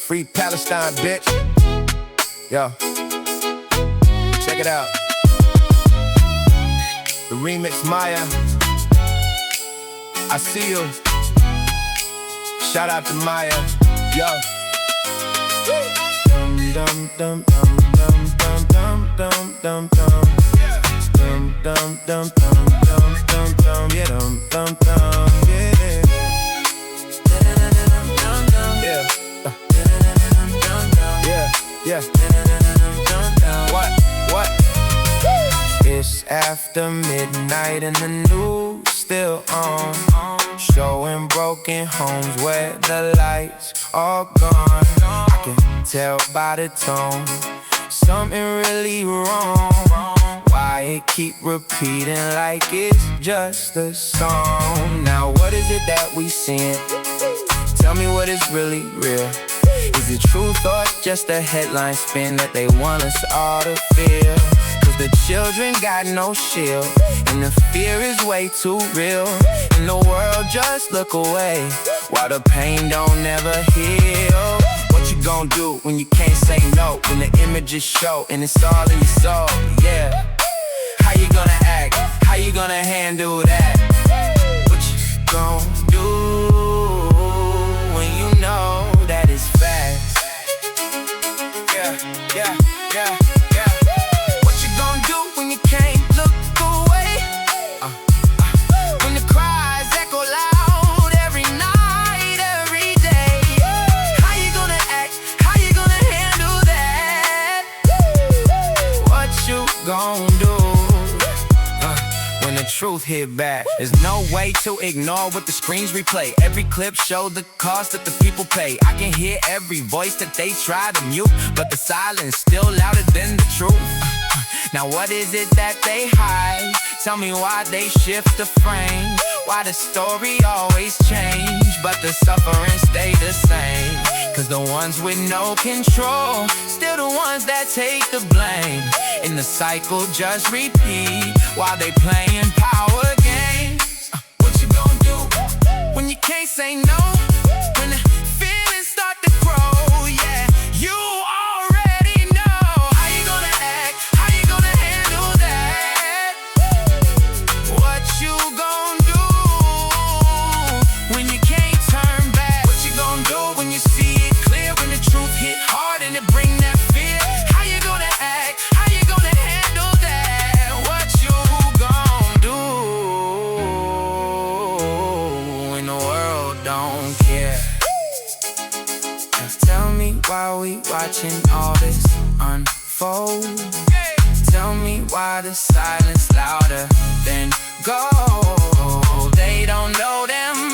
Free Palestine, bitch. Yo, check it out. The remix, Maya. I see you. Shout out to Maya. Yo. Dum dum dum dum dum dum dum dum dum. Dum dum dum dum dum dum dum. Yeah, dum dum dum. Yeah. Yeah. What? It's after midnight and the news still on, showing broken homes where the lights are gone. I can tell by the tone something really wrong. Why it keep repeating like it's just a song? Now what is it that we seeing? Tell me what is really real. Is it truth or just a headline spin that they want us all to feel? Cause the children got no shield, and the fear is way too real, and the world just look away while the pain don't never heal. What you gonna do when you can't say no, when the images show and it's all in your soul? Yeah. How you gonna act? How you gonna handle that? What you gonna do when you know that it's fast? Yeah. What you gonna do when you can't look away? When the cries echo loud every night, every day. How you gonna act? How you gonna handle that? What you gonna do when the truth hit back? There's no way to ignore what the screens replay. Every clip showed the cost that the people pay. I can hear every voice that they try to mute, but the silence still louder than the truth. Now what is it that they hide? Tell me why they shift the frame. Why the story always change, but the suffering stay the same. Cause the ones with no control still the ones that take the blame, and the cycle just repeat while they playing power games. What you gonna do when you can't say no? When the feelings start to grow, yeah, you already know. How you gonna act? How you gonna handle that? What you gonna do when you can't turn back? What you gonna do when you see it clear, when the truth hit hard and it bring that fear? How you gonna act? How you gonna handle that? What you gonna do when the world don't care? Now tell me why we watching all this unfold. Tell me why the silence louder than gold. They don't know them